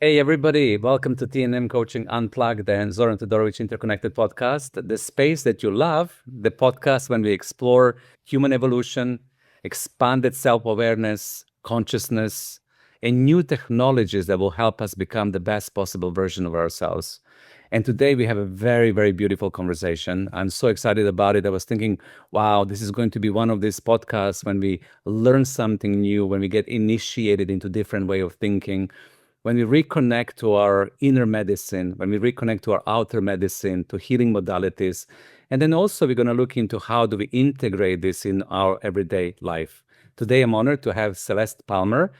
Hey everybody, welcome to TNMCoaching Unplugged and Zoran Todorovic Interconnected Podcast, the space that you love, the podcast when we explore human evolution, expanded self-awareness, consciousness, and new technologies that will help us become the best possible version of ourselves. And today we have a very, very beautiful conversation. I'm so excited about it. I was thinking, wow, this is going to be one of these podcasts when we learn something new, when we get initiated into different way of thinking, when we reconnect to our inner medicine, when we reconnect to our outer medicine, to healing modalities. And then also we're going to look into how do we integrate this in our everyday life. Today, I'm honored to have Celeste Palmer.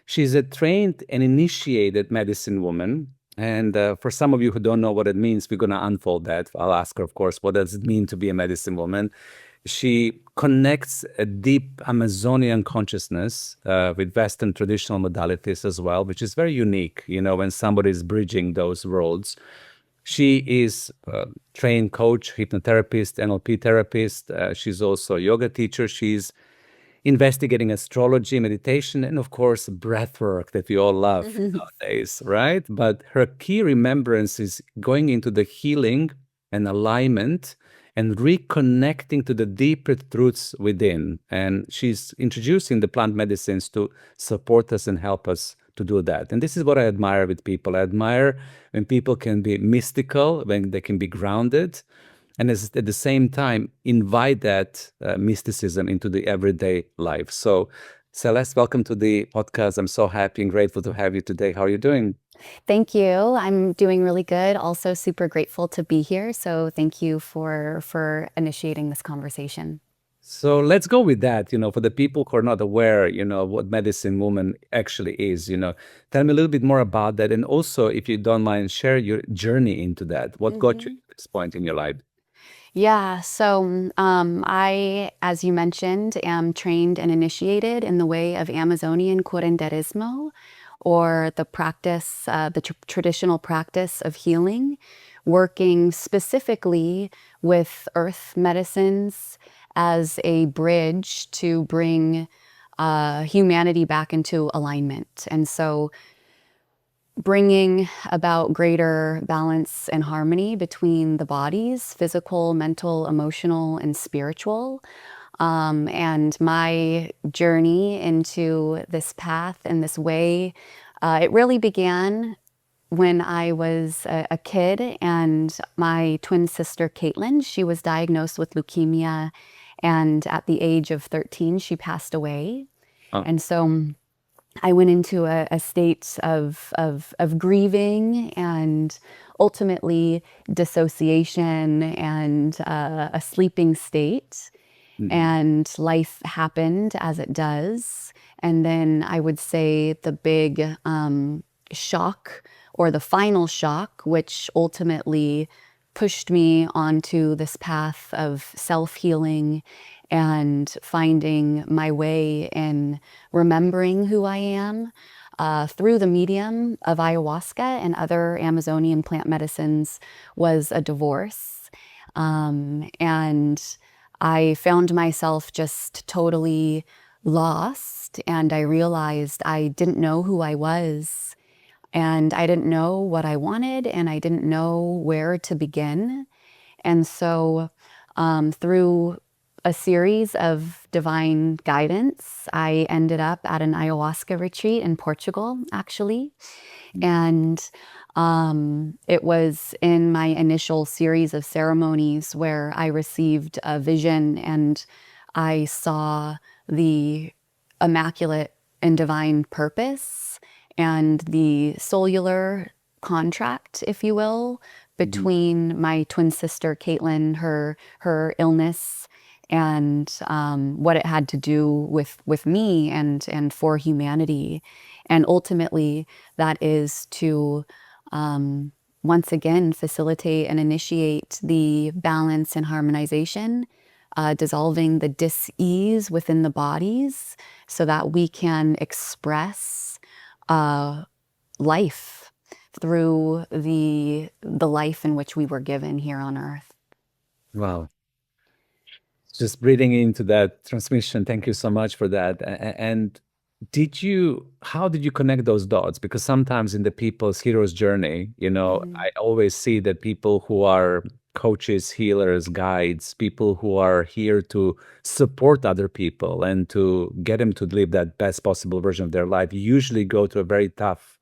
She's a trained and initiated medicine woman. And for some of you who don't know what it means, we're going to unfold that. I'll ask her, of course, what does it mean to be a medicine woman? She connects a deep Amazonian consciousness with Western traditional modalities as well, which is very unique, when somebody is bridging those worlds. She is a trained coach, hypnotherapist, NLP therapist. She's also a yoga teacher. She's investigating astrology, meditation, and of course, breath work that we all love nowadays, right? But her key remembrance is going into the healing and alignment and reconnecting to the deeper truths within. And she's introducing the plant medicines to support us and help us to do that. And this is what I admire with people. I admire when people can be mystical, when they can be grounded, and at the same time invite that mysticism into the everyday life. So, Celeste, welcome to the podcast. I'm so happy and grateful to have you today. How are you doing? Thank you. I'm doing really good. Also super grateful to be here. So thank you for initiating this conversation. So let's go with that. For the people who are not aware, what medicine woman actually is. Tell me a little bit more about that, and also, if you don't mind, share your journey into that. What got you to this point in your life? Yeah, so I, as you mentioned, am trained and initiated in the way of Amazonian Curanderismo, or the practice, the traditional practice of healing, working specifically with earth medicines as a bridge to bring humanity back into alignment. And so bringing about greater balance and harmony between the bodies, physical, mental, emotional, and spiritual. And my journey into this path and this way, it really began when I was a kid, and my twin sister, Caitlin, she was diagnosed with leukemia, and at the age of 13, she passed away. Oh, And so I went into a state of grieving and ultimately dissociation and a sleeping state. mhm. And life happened as it does. And then I would say the big shock, or the final shock, which ultimately pushed me onto this path of self-healing and finding my way in remembering who I am through the medium of ayahuasca and other Amazonian plant medicines, was a divorce. And I found myself just totally lost, and I realized I didn't know who I was, and I didn't know what I wanted, and I didn't know where to begin. And so, through a series of divine guidance, I ended up at an ayahuasca retreat in Portugal, actually. And it was in my initial series of ceremonies where I received a vision, and I saw the immaculate and divine purpose and the cellular contract, if you will, Mhm. between my twin sister Caitlin, her illness, and what it had to do with me and for humanity. And ultimately, that is to once again facilitate and initiate the balance and harmonization, dissolving the dis-ease within the bodies so that we can express life through the life in which we were given here on earth. Wow. Just breathing into that transmission. Thank you so much for that. And how did you connect those dots? Because sometimes in the people's hero's journey, I always see that people who are coaches, healers, guides, people who are here to support other people and to get them to live that best possible version of their life usually go to a very tough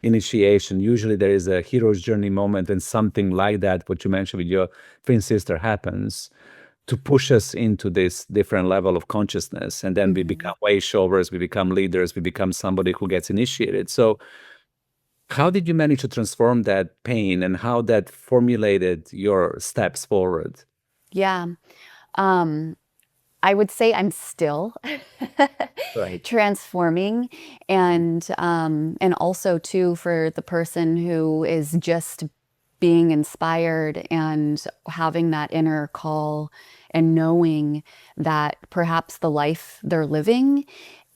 initiation. Usually there is a hero's journey moment and something like that, what you mentioned with your twin sister, happens to push us into this different level of consciousness. And then we become way showers, we become leaders, we become somebody who gets initiated. So how did you manage to transform that pain and how that formulated your steps forward? Yeah. I would say I'm still Right. transforming, and also too for the person who is just being inspired and having that inner call and knowing that perhaps the life they're living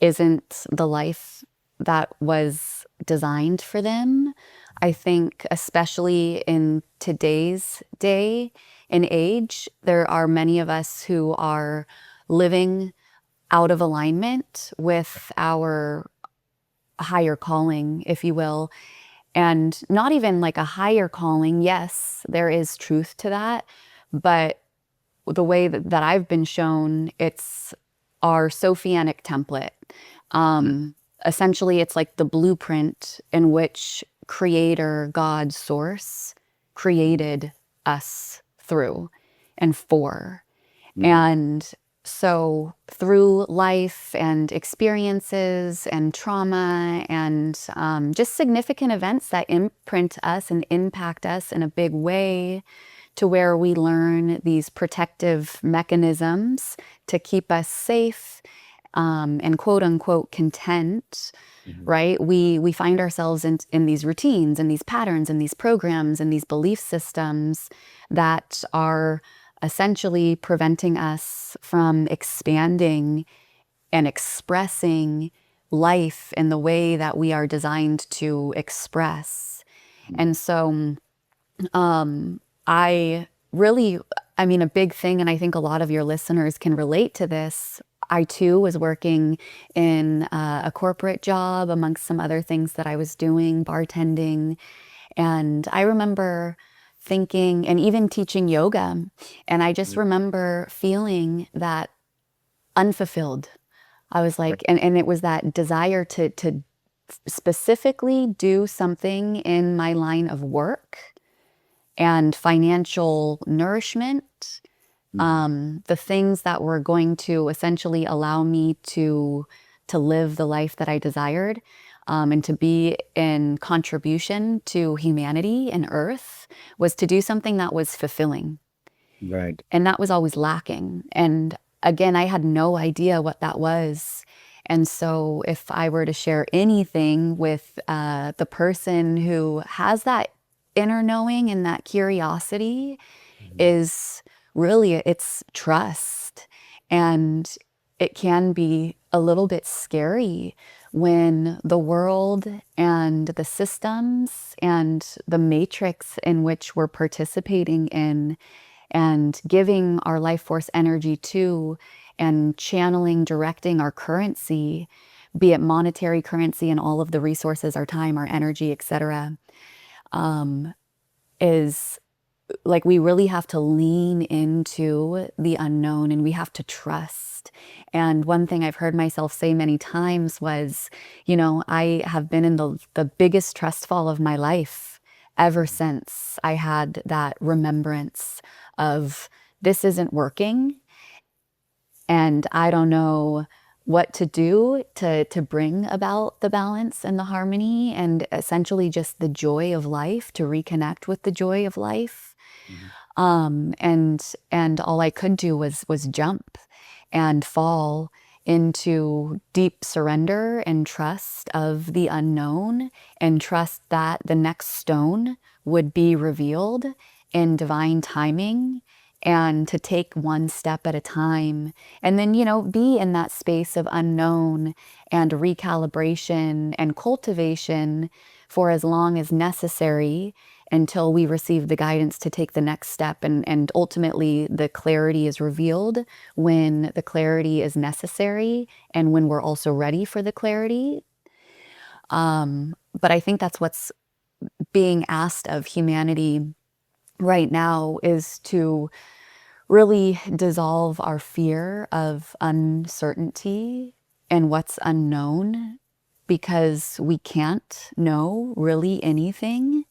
isn't the life that was designed for them. I think especially in today's day and age, there are many of us who are living out of alignment with our higher calling, if you will. And not even like a higher calling. Yes, there is truth to that. But the way that I've been shown, it's our Sophianic template. Essentially, it's like the blueprint in which Creator, God, Source created us through and for. And so through life and experiences and trauma and just significant events that imprint us and impact us in a big way, to where we learn these protective mechanisms to keep us safe and quote unquote content, right? We find ourselves in these routines and these patterns and these programs and these belief systems that are essentially preventing us from expanding and expressing life in the way that we are designed to express. And so I mean, a big thing, and I think a lot of your listeners can relate to this. I too was working in a corporate job amongst some other things that I was doing, bartending. And I remember thinking, and even teaching yoga. And I just remember feeling that unfulfilled. I was like, and it was that desire to specifically do something in my line of work and financial nourishment, the things that were going to essentially allow me to live the life that I desired, and to be in contribution to humanity and Earth, was to do something that was fulfilling. Right. And that was always lacking. And again, I had no idea what that was. And so if I were to share anything with the person who has that inner knowing and that curiosity, is really, it's trust. And it can be a little bit scary when the world and the systems and the matrix in which we're participating in and giving our life force energy to and channeling, directing our currency, be it monetary currency and all of the resources, our time, our energy, etc., is like we really have to lean into the unknown and we have to trust. And one thing I've heard myself say many times was, I have been in the biggest trust fall of my life ever since I had that remembrance of this isn't working and I don't know what to do to bring about the balance and the harmony and essentially just the joy of life, to reconnect with the joy of life. And all I could do was jump and fall into deep surrender and trust of the unknown, and trust that the next stone would be revealed in divine timing, and to take one step at a time, and then, be in that space of unknown and recalibration and cultivation for as long as necessary, until we receive the guidance to take the next step. And ultimately, the clarity is revealed when the clarity is necessary and when we're also ready for the clarity. But I think that's what's being asked of humanity right now, is to really dissolve our fear of uncertainty and what's unknown, because we can't know really anything.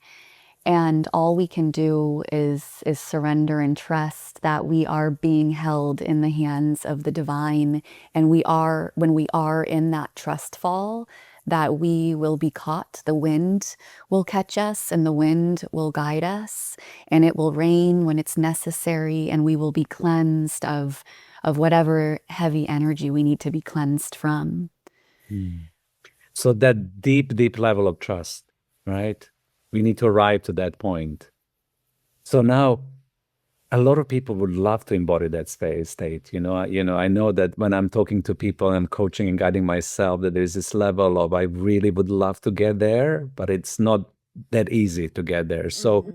And all we can do is surrender and trust that we are being held in the hands of the divine. And when we are in that trust fall, that we will be caught. The wind will catch us and the wind will guide us, and it will rain when it's necessary, and we will be cleansed of whatever heavy energy we need to be cleansed from. So that deep, deep level of trust, right? We need to arrive to that point. So now, a lot of people would love to embody that state. I know that when I'm talking to people and coaching and guiding myself, that there's this level of I really would love to get there, but it's not that easy to get there. So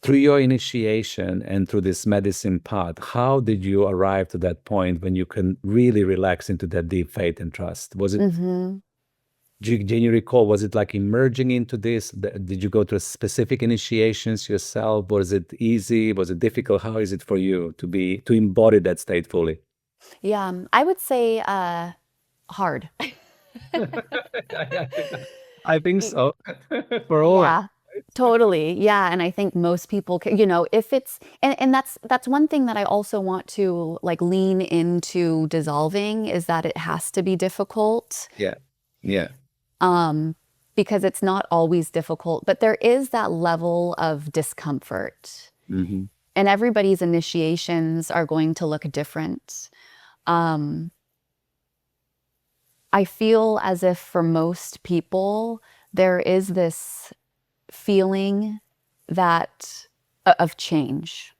through your initiation and through this medicine path, how did you arrive to that point when you can really relax into that deep faith and trust? Was it, can you recall, was it like emerging into this? Did you go to specific initiations yourself? Was it easy? Was it difficult? How is it for you to embody that state fully? Yeah, I would say hard. I think so. For all. Yeah, totally. Yeah, and I think most people can, if it's, and that's one thing that I also want to like lean into dissolving, is that it has to be difficult. Yeah. Yeah. Because it's not always difficult, but there is that level of discomfort. Mm-hmm. And everybody's initiations are going to look different. I feel as if for most people, there is this feeling that of change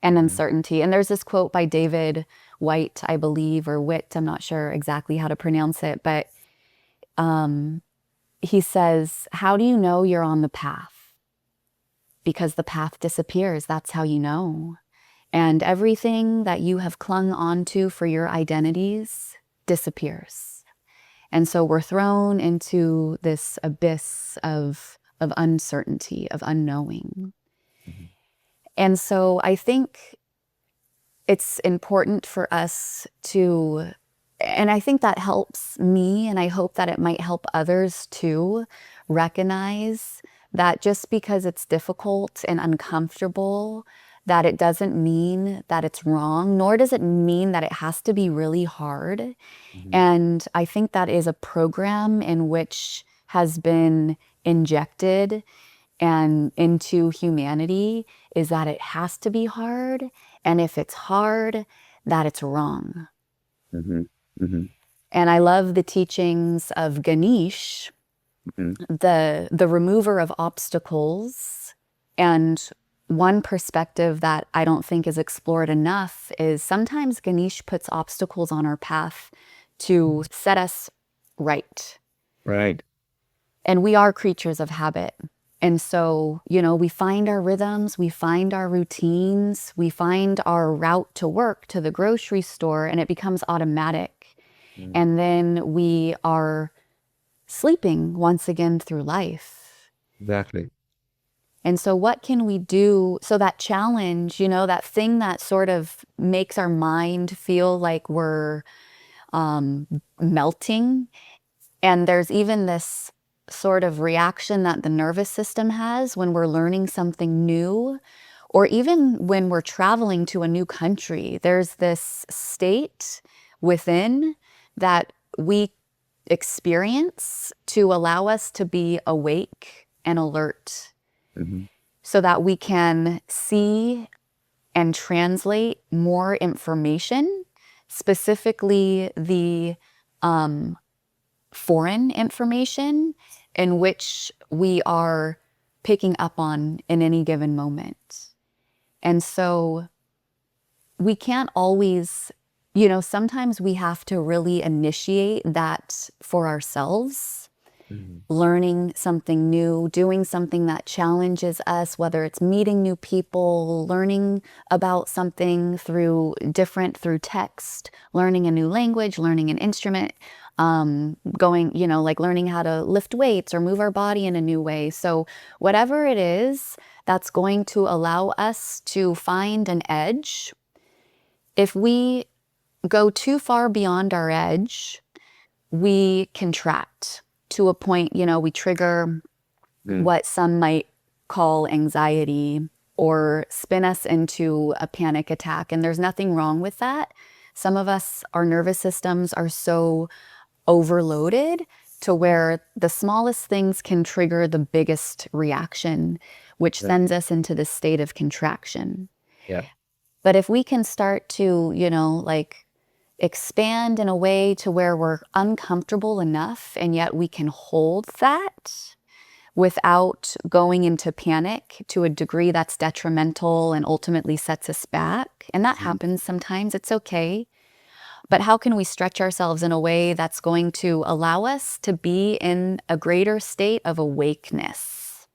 and uncertainty. And there's this quote by David White, I believe, or Witt, I'm not sure exactly how to pronounce it, but he says, how do you know you're on the path? Because the path disappears. That's how you know. And everything that you have clung onto for your identities disappears. And so we're thrown into this abyss of uncertainty, of unknowing. And so I think it's important for us to, and I think that helps me, and I hope that it might help others too, recognize that just because it's difficult and uncomfortable, that it doesn't mean that it's wrong, nor does it mean that it has to be really hard. And I think that is a program in which has been injected and into humanity, is that it has to be hard, and if it's hard, that it's wrong. And I love the teachings of Ganesh, the remover of obstacles. And one perspective that I don't think is explored enough is sometimes Ganesh puts obstacles on our path to set us right. Right. And we are creatures of habit. And so, we find our rhythms, we find our routines, we find our route to work, to the grocery store, and it becomes automatic. And then we are sleeping once again through life. Exactly. And so what can we do? So that challenge, that thing that sort of makes our mind feel like we're melting. And there's even this sort of reaction that the nervous system has when we're learning something new, or even when we're traveling to a new country. There's this state within that we experience to allow us to be awake and alert, so that we can see and translate more information, specifically the foreign information in which we are picking up on in any given moment. And so we can't always, sometimes we have to really initiate that for ourselves. learning something new, doing something that challenges us, whether it's meeting new people, learning about something through text, learning a new language, learning an instrument, going, like learning how to lift weights or move our body in a new way. So whatever it is that's going to allow us to find an edge, if we go too far beyond our edge, we contract to a point, we trigger what some might call anxiety or spin us into a panic attack. And there's nothing wrong with that. Some of us, our nervous systems are so overloaded to where the smallest things can trigger the biggest reaction, which sends us into this state of contraction. Yeah. But if we can start to, expand in a way to where we're uncomfortable enough and yet we can hold that without going into panic to a degree that's detrimental and ultimately sets us back. And that happens sometimes, it's okay. But how can we stretch ourselves in a way that's going to allow us to be in a greater state of awakeness,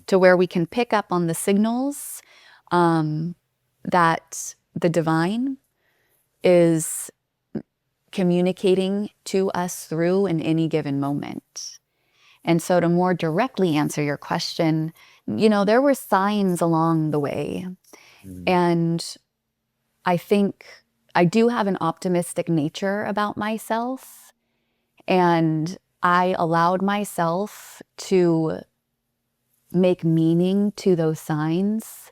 to where we can pick up on the signals that the divine is communicating to us through in any given moment. And so to more directly answer your question, there were signs along the way. And I think I do have an optimistic nature about myself. And I allowed myself to make meaning to those signs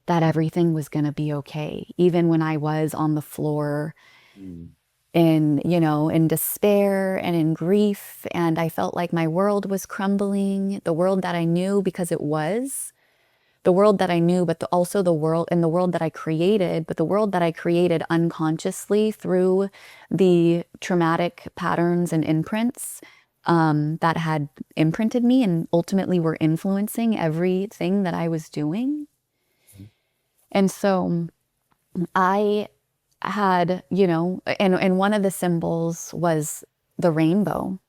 that everything was going to be okay, even when I was on the floor in despair and in grief, and I felt like my world was crumbling, the world that I knew, because it was the world that I knew, but also the world that I created, but the world that I created unconsciously through the traumatic patterns and imprints that had imprinted me and ultimately were influencing everything that I was doing. And so I had, and one of the symbols was the rainbow.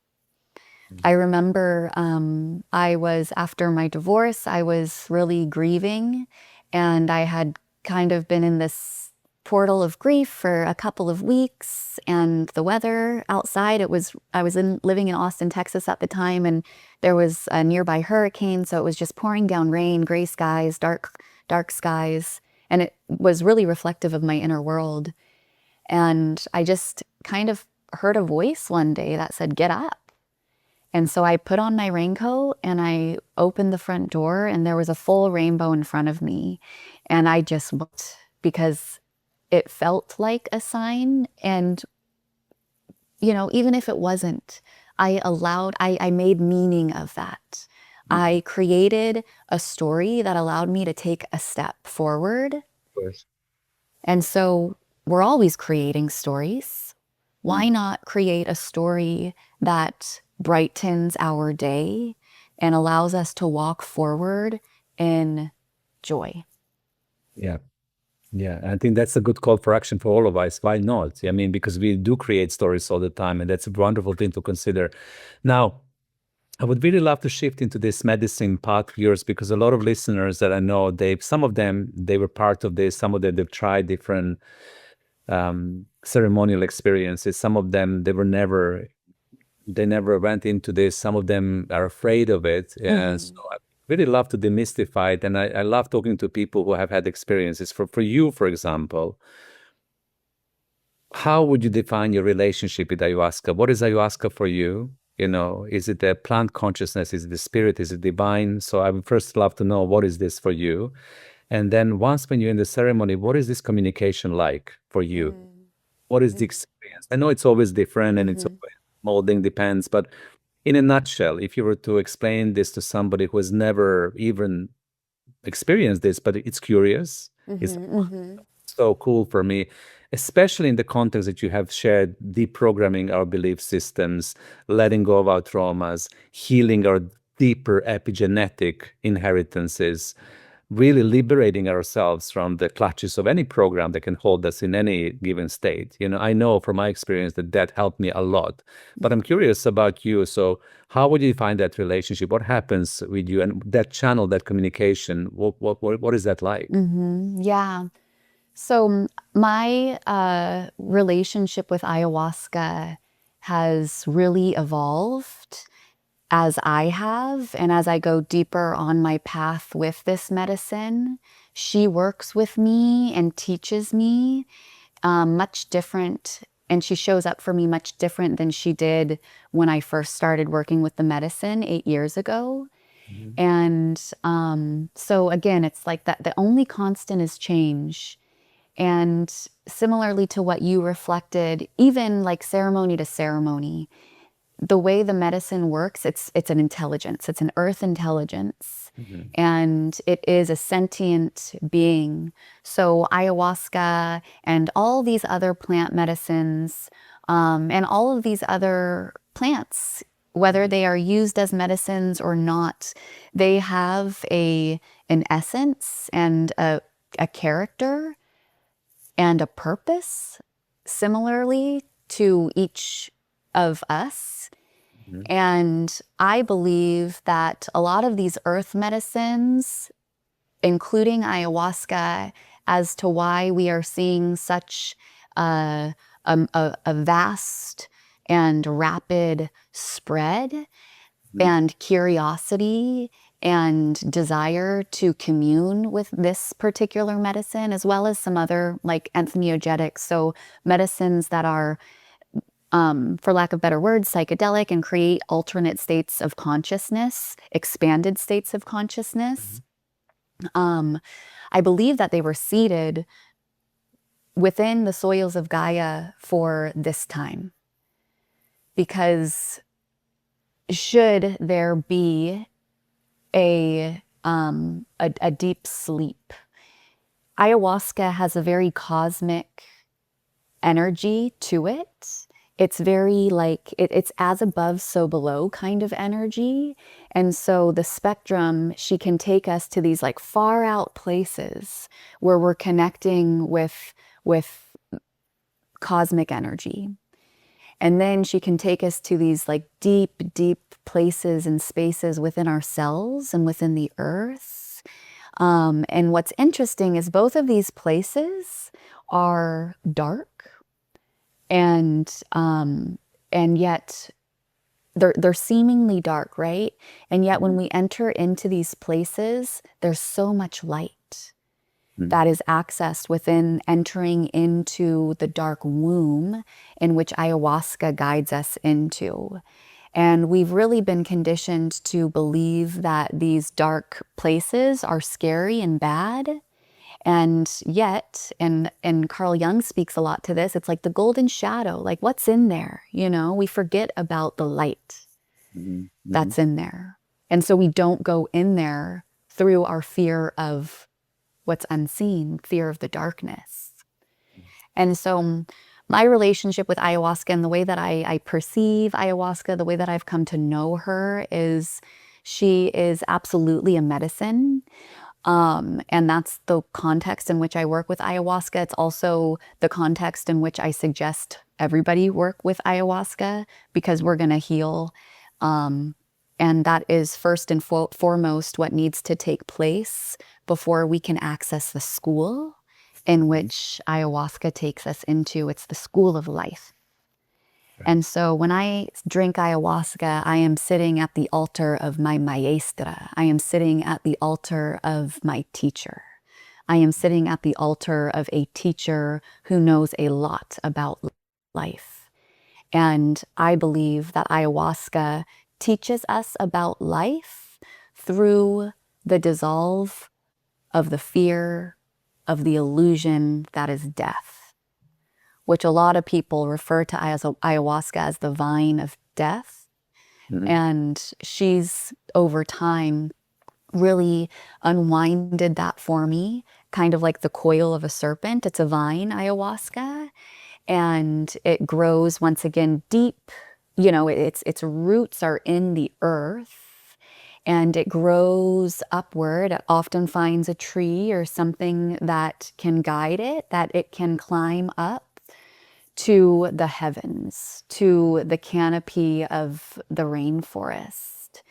I remember after my divorce, I was really grieving, and I had kind of been in this portal of grief for a couple of weeks, and the weather outside, I was living in Austin, Texas at the time, and there was a nearby hurricane, so it was just pouring down rain, gray skies, dark skies. And it was really reflective of my inner world. And I just kind of heard a voice one day that said, "Get up." And so I put on my raincoat and I opened the front door, and there was a full rainbow in front of me. And I just looked because it felt like a sign. And, even if it wasn't, I made meaning of that. I created a story that allowed me to take a step forward. Of course. And so we're always creating stories. Why not create a story that brightens our day and allows us to walk forward in joy? Yeah. Yeah, I think that's a good call for action for all of us. Why not? I mean, because we do create stories all the time, and that's a wonderful thing to consider. Now, I would really love to shift into this medicine path of yours, because a lot of listeners that I know, some of them, they were part of this. Some of them, they've tried different ceremonial experiences. Some of them, they never went into this. Some of them are afraid of it. And so I really love to demystify it. And I love talking to people who have had experiences. For you, for example, how would you define your relationship with ayahuasca? What is ayahuasca for you? Is it a plant consciousness? Is it the spirit? Is it divine? So I would first love to know, what is this for you? And then once when you're in the ceremony, what is this communication like for you? What is the experience? I know it's always different and it's always molding, depends, but in a nutshell, if you were to explain this to somebody who has never even experienced this, but it's curious, it's so cool for me, especially in the context that you have shared, deprogramming our belief systems, letting go of our traumas, healing our deeper epigenetic inheritances. really liberating ourselves from the clutches of any program that can hold us in any given state. I know from my experience that helped me a lot. But I'm curious about you. So how would you find that relationship? What happens with you and that channel, that communication? What is that like? Yeah. So my relationship with ayahuasca has really evolved as I have, and as I go deeper on my path with this medicine. She works with me and teaches me much different, and she shows up for me much different than she did when I first started working with the medicine 8 years ago. And so again, it's like that the only constant is change. And similarly to what you reflected, even like ceremony to ceremony, the way the medicine works, it's an intelligence. It's an earth intelligence. And it is a sentient being. So ayahuasca and all these other plant medicines, and all of these other plants, whether they are used as medicines or not, they have an essence and a character and a purpose similarly to each of us. And I believe that a lot of these earth medicines, including ayahuasca, as to why we are seeing such a vast and rapid spread and curiosity and desire to commune with this particular medicine, as well as some other like entheogetics, so medicines that are for lack of better words, psychedelic and create alternate states of consciousness, expanded states of consciousness. I believe that they were seeded within the soils of Gaia for this time. Because should there be a deep sleep, ayahuasca has a very cosmic energy to it. It's very like, it's as above, so below kind of energy. And so the spectrum, she can take us to these like far out places where we're connecting with cosmic energy. And then she can take us to these like deep, deep places and spaces within ourselves and within the earth. And what's interesting is both of these places are dark. And yet they're seemingly dark, right? And yet when we enter into these places, there's so much light that is accessed within entering into the dark womb in which ayahuasca guides us into. And we've really been conditioned to believe that these dark places are scary and bad. And yet, and Carl Jung speaks a lot to this, it's like the golden shadow, like what's in there, we forget about the light that's in there. And so we don't go in there through our fear of what's unseen, fear of the darkness. And so my relationship with ayahuasca and the way that I perceive ayahuasca, the way that I've come to know her is she is absolutely a medicine. And that's the context in which I work with ayahuasca. It's also the context in which I suggest everybody work with ayahuasca, because we're going to heal. And that is first and foremost what needs to take place before we can access the school in which ayahuasca takes us into. It's the school of life. And so when I drink ayahuasca, I am sitting at the altar of my maestra. I am sitting at the altar of my teacher. I am sitting at the altar of a teacher who knows a lot about life. And I believe that ayahuasca teaches us about life through the dissolve of the fear of the illusion that is death, which a lot of people refer to as ayahuasca as the vine of death. And she's, over time, really unwinded that for me, kind of like the coil of a serpent. It's a vine, ayahuasca, and it grows once again deep. Its roots are in the earth, and it grows upward. It often finds a tree or something that can guide it, that it can climb up to the heavens, to the canopy of the rainforest.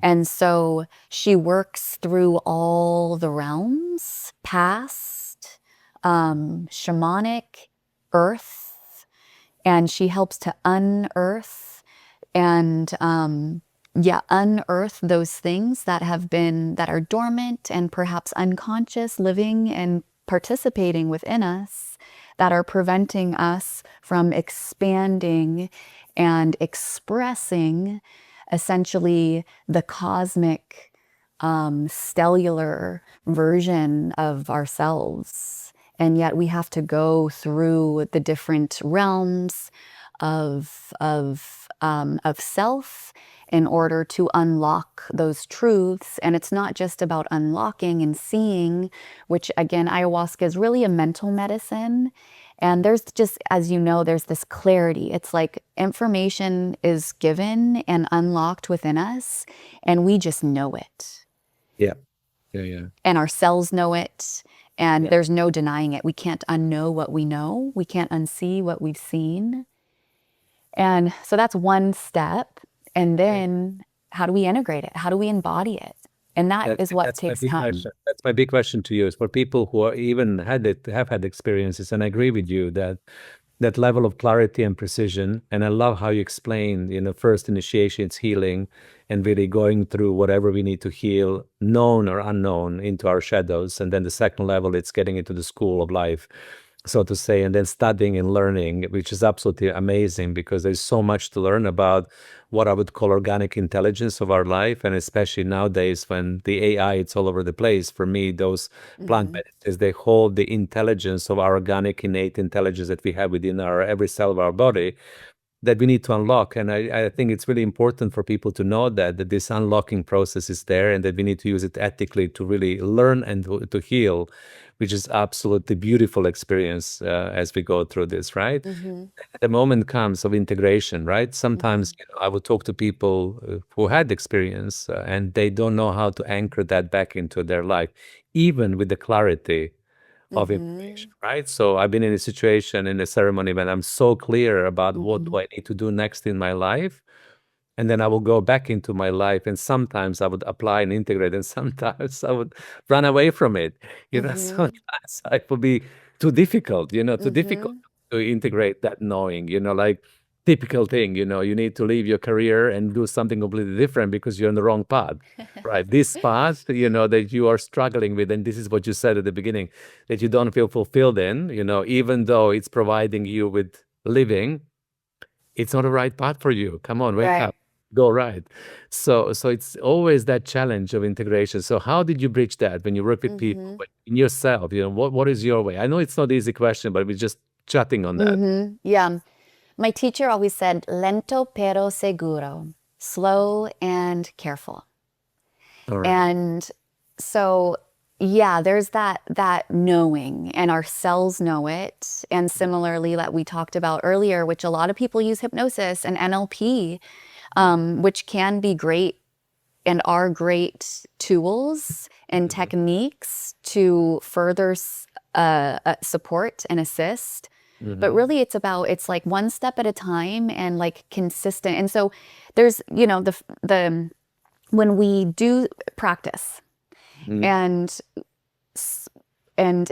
And so she works through all the realms, past, shamanic, earth, and she helps to unearth and unearth those things that are dormant and perhaps unconscious, living and participating within us, that are preventing us from expanding and expressing essentially the cosmic, stellar version of ourselves. And yet we have to go through the different realms of self in order to unlock those truths. And it's not just about unlocking and seeing, which again, ayahuasca is really a mental medicine. And there's just, as you know, there's this clarity. It's like information is given and unlocked within us, and we just know it. Yeah. Yeah. Yeah. And our cells know it, and there's no denying it. We can't unknow what we know. We can't unsee what we've seen. And so that's one step. And then how do we integrate it? How do we embody it? And that is what takes time. That's my big question to you, is for people who are even have had experiences, and I agree with you that level of clarity and precision. And I love how you explain, first initiation, it's healing, and really going through whatever we need to heal, known or unknown, into our shadows. And then the second level, it's getting into the school of life, so to say, and then studying and learning, which is absolutely amazing, because there's so much to learn about what I would call organic intelligence of our life. And especially nowadays when the AI, it's all over the place. For me, those plant medicines, they hold the intelligence of our organic innate intelligence that we have within our every cell of our body, that we need to unlock. And I think it's really important for people to know that this unlocking process is there, and that we need to use it ethically to really learn and to heal, which is absolutely beautiful experience as we go through this, right? The moment comes of integration, right? Sometimes I would talk to people who had experience and they don't know how to anchor that back into their life, even with the clarity of information, right? So I've been in a situation, in a ceremony, when I'm so clear about what do I need to do next in my life, and then I will go back into my life, and sometimes I would apply and integrate, and sometimes I would run away from it. Sometimes it would be too difficult, too difficult to integrate that knowing, like typical thing, you need to leave your career and do something completely different because you're on the wrong path, right? This path, that you are struggling with, and this is what you said at the beginning, that you don't feel fulfilled in, even though it's providing you with living, it's not the right path for you. Come on, wake up, go right. So it's always that challenge of integration. So how did you bridge that when you work with people, but in yourself? What is your way? I know it's not an easy question, but we're just chatting on that. Yeah. My teacher always said, lento pero seguro, slow and careful. All right. And so, there's that knowing, and our cells know it. And similarly, that we talked about earlier, which a lot of people use hypnosis and NLP, which can be great and are great tools and techniques to further support and assist. But really it's like one step at a time, and like consistent. And so there's, the when we do practice and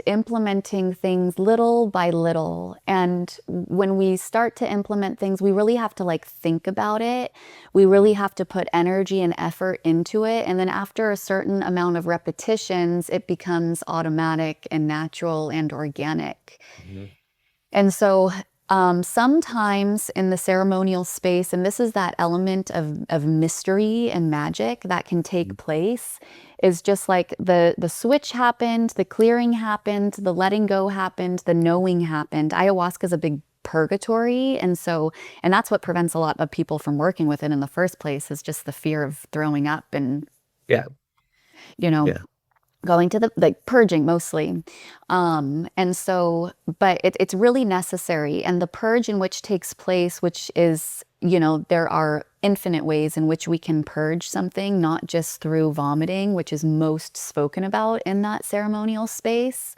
implementing things little by little, and when we start to implement things, we really have to like think about it. We really have to put energy and effort into it. And then after a certain amount of repetitions, it becomes automatic and natural and organic. And so sometimes in the ceremonial space, and this is that element of mystery and magic that can take place, is just like the switch happened, the clearing happened, the letting go happened, the knowing happened. Ayahuasca is a big purgatory. And that's what prevents a lot of people from working with it in the first place, is just the fear of throwing up and, going to the purging mostly. And so, but it's really necessary. And the purge in which takes place, which is there are infinite ways in which we can purge something, not just through vomiting, which is most spoken about in that ceremonial space,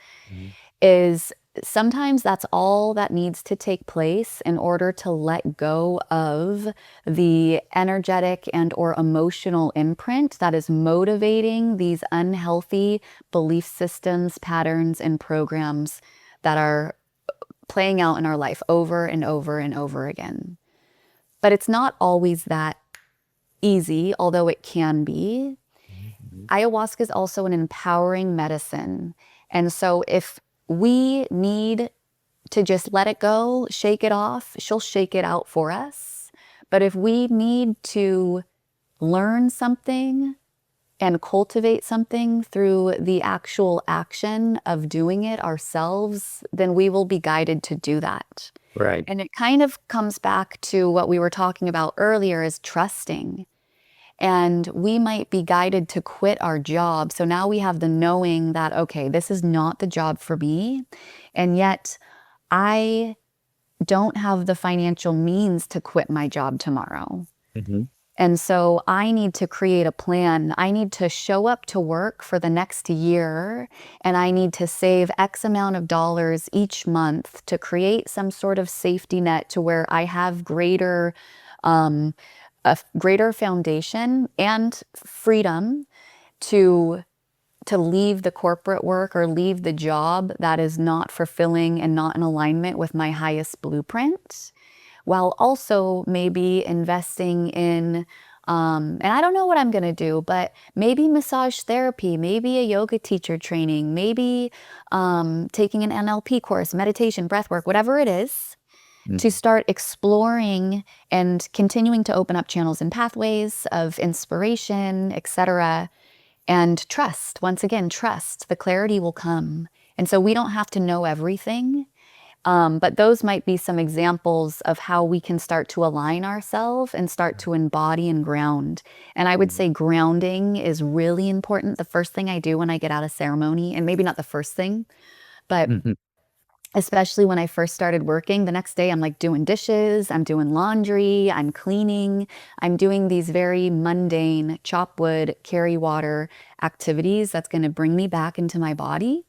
is sometimes that's all that needs to take place in order to let go of the energetic and or emotional imprint that is motivating these unhealthy belief systems, patterns, and programs that are playing out in our life over and over and over again. But it's not always that easy, although it can be. Ayahuasca is also an empowering medicine. And so if we need to just let it go, shake it off, she'll shake it out for us. But if we need to learn something and cultivate something through the actual action of doing it ourselves, then we will be guided to do that. Right. And it kind of comes back to what we were talking about earlier, is trusting. And we might be guided to quit our job. So now we have the knowing that, okay, this is not the job for me. And yet I don't have the financial means to quit my job tomorrow. And so I need to create a plan. I need to show up to work for the next year, and I need to save X amount of dollars each month to create some sort of safety net to where I have a greater foundation and freedom to leave the corporate work or leave the job that is not fulfilling and not in alignment with my highest blueprint, while also maybe investing in, and I don't know what I'm going to do, but maybe massage therapy, maybe a yoga teacher training, maybe taking an NLP course, meditation, breath work, whatever it is, to start exploring and continuing to open up channels and pathways of inspiration, etc. And trust, once again, trust, the clarity will come. And so we don't have to know everything. But those might be some examples of how we can start to align ourselves and start to embody and ground. And I would say grounding is really important. The first thing I do when I get out of ceremony, and maybe not the first thing, but especially when I first started working, the next day I'm like doing dishes, I'm doing laundry, I'm cleaning, I'm doing these very mundane chop wood, carry water activities that's going to bring me back into my body.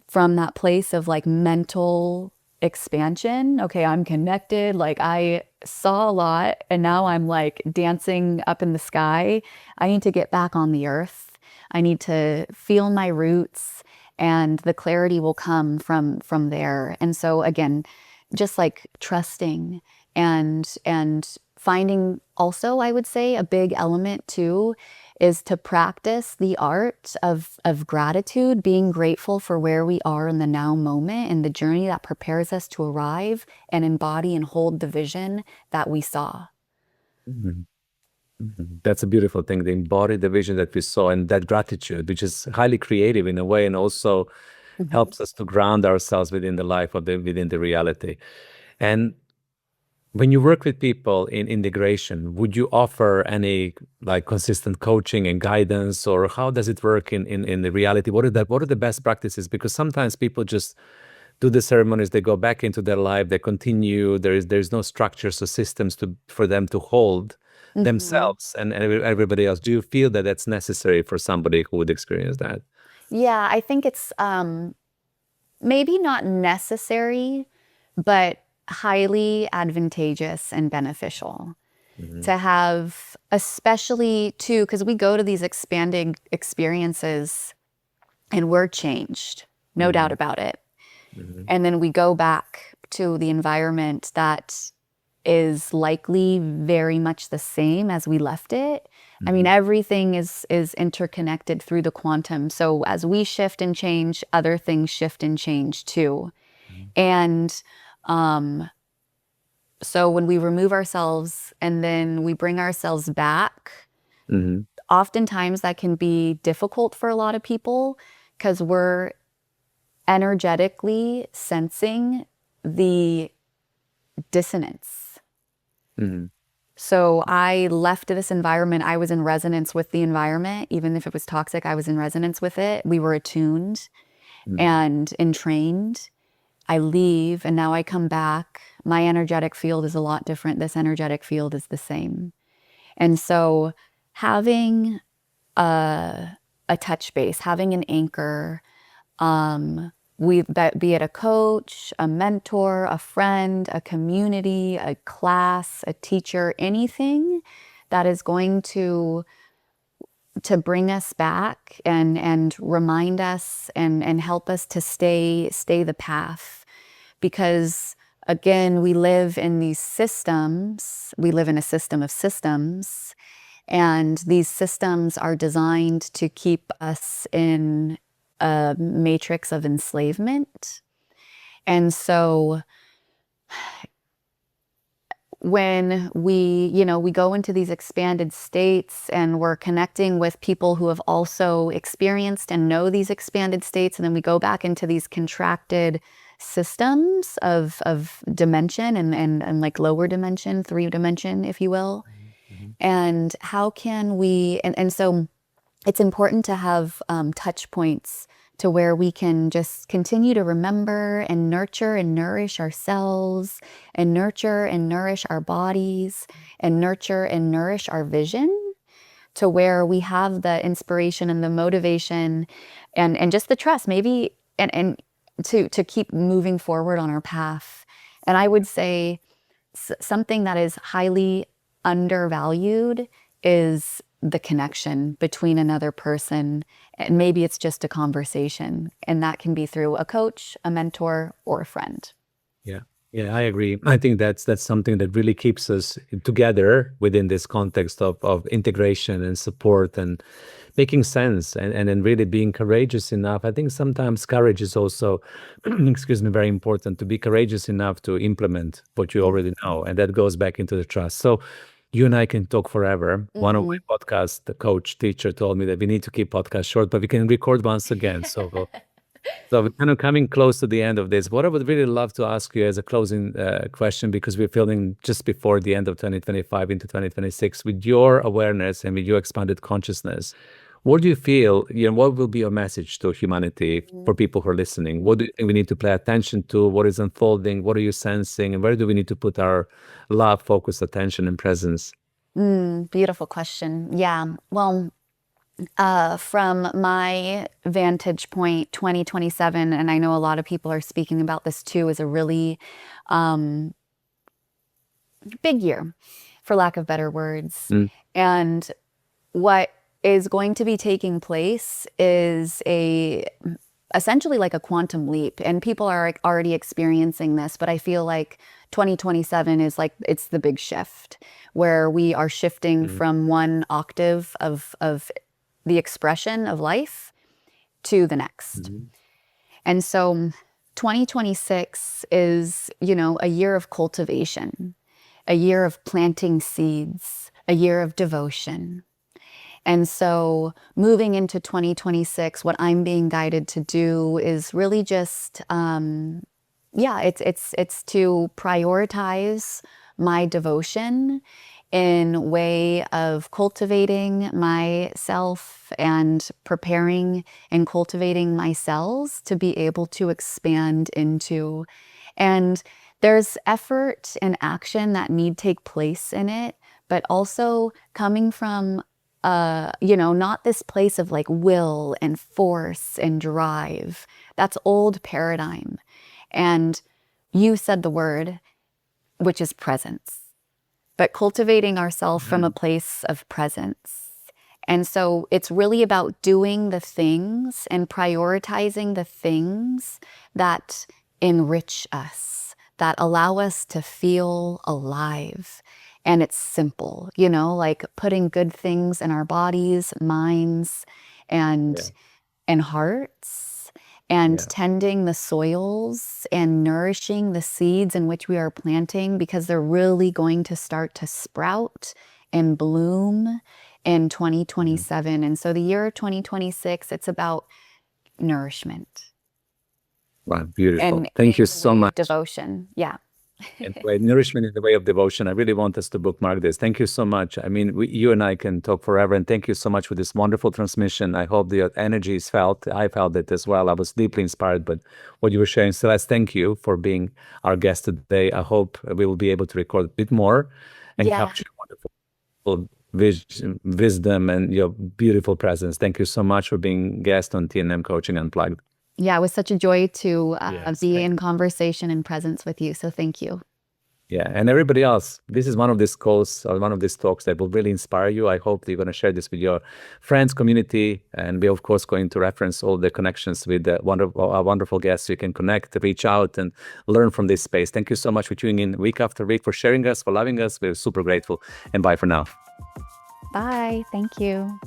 From that place of like mental expansion. Okay, I'm connected. Like I saw a lot and now I'm like dancing up in the sky. I need to get back on the earth. I need to feel my roots, and the clarity will come from there. And so again, just like trusting and finding also, I would say a big element too is to practice the art of gratitude, being grateful for where we are in the now moment and the journey that prepares us to arrive and embody and hold the vision that we saw. That's a beautiful thing. They embody the vision that we saw, and that gratitude, which is highly creative in a way, and also helps us to ground ourselves within the life of within the reality. And when you work with people in integration, would you offer any like consistent coaching and guidance, or how does it work in the reality? What are the best practices? Because sometimes people just do the ceremonies, they go back into their life, they continue. There's no structures or systems for them to hold themselves and everybody else. Do you feel that that's necessary for somebody who would experience that? Yeah, I think it's maybe not necessary, but highly advantageous and beneficial to have, especially too, because we go to these expanding experiences and we're changed, no doubt about it. And then we go back to the environment that is likely very much the same as we left it. I mean, everything is interconnected through the quantum. So as we shift and change, other things shift and change too. And so when we remove ourselves and then we bring ourselves back, oftentimes that can be difficult for a lot of people because we're energetically sensing the dissonance. So I left this environment. I was in resonance with the environment. Even if it was toxic, I was in resonance with it. We were attuned and entrained. I leave and now I come back. My energetic field is a lot different. This energetic field is the same. And so having a touch base, having an anchor, be it a coach, a mentor, a friend, a community, a class, a teacher, anything that is going to bring us back and remind us and help us to stay the path. Because again, we live in these systems. We live in a system of systems, and these systems are designed to keep us in a matrix of enslavement. And so when we go into these expanded states and we're connecting with people who have also experienced and know these expanded states, and then we go back into these contracted systems of dimension and like lower dimension, 3D, if you will. And how can we, and so it's important to have touch points to where we can just continue to remember and nurture and nourish ourselves, and nurture and nourish our bodies, and nurture and nourish our vision, to where we have the inspiration and the motivation and just the trust, maybe, and to keep moving forward on our path. And I would say something that is highly undervalued is the connection between another person. And maybe it's just a conversation, and that can be through a coach, a mentor, or a friend. Yeah, I agree. I think that's something that really keeps us together within this context of integration and support and making sense, and then really being courageous enough. I think sometimes courage is also, excuse me, very important, to be courageous enough to implement what you already know. And that goes back into the trust. So you and I can talk forever. One of my podcast, the coach teacher, told me that we need to keep podcasts short, but we can record once again. So we're kind of coming close to the end of this. What I would really love to ask you as a closing question, because we're feeling just before the end of 2025 into 2026, with your awareness and with your expanded consciousness, what do you feel, what will be your message to humanity for people who are listening? What do you think we need to pay attention to? What is unfolding? What are you sensing? And where do we need to put our love, focus, attention, and presence? Beautiful question. Yeah. Well, from my vantage point, 2027, and I know a lot of people are speaking about this too, is a really big year, for lack of better words. And what is going to be taking place is essentially like a quantum leap, and people are already experiencing this, but I feel like 2027 is like, it's the big shift, where we are shifting from one octave of the expression of life to the next. And so 2026 is, a year of cultivation, a year of planting seeds, a year of devotion. And so moving into 2026, what I'm being guided to do is really just, it's to prioritize my devotion in way of cultivating myself and preparing and cultivating my cells to be able to expand into. And there's effort and action that need take place in it, but also coming from not this place of like will and force and drive. That's old paradigm. And you said the word, which is presence, but cultivating ourselves from a place of presence. And so it's really about doing the things and prioritizing the things that enrich us, that allow us to feel alive. And it's simple, like putting good things in our bodies, minds, and hearts, and tending the soils and nourishing the seeds in which we are planting, because they're really going to start to sprout and bloom in 2027. And so the year 2026, it's about nourishment. Wow, beautiful. And thank you so much. Devotion. Yeah. in the way, nourishment in the way of devotion. I really want us to bookmark this. Thank you so much. I mean, you and I can talk forever, and thank you so much for this wonderful transmission. I hope the energy is felt. I felt it as well. I was deeply inspired by what you were sharing. Celeste, thank you for being our guest today. I hope we will be able to record a bit more and Yeah. capture wonderful wisdom and your beautiful presence. Thank you so much for being guest on TNM Coaching Unplugged. Yeah, it was such a joy to Yes, be in conversation and presence with you. So thank you. Yeah, and everybody else, this is one of these calls or one of these talks that will really inspire you. I hope that you're going to share this with your friends, community, and we're of course going to reference all the connections with the wonderful guests. You can connect, reach out, and learn from this space. Thank you so much for tuning in week after week, for sharing us, for loving us. We're super grateful, and bye for now. Bye. Thank you.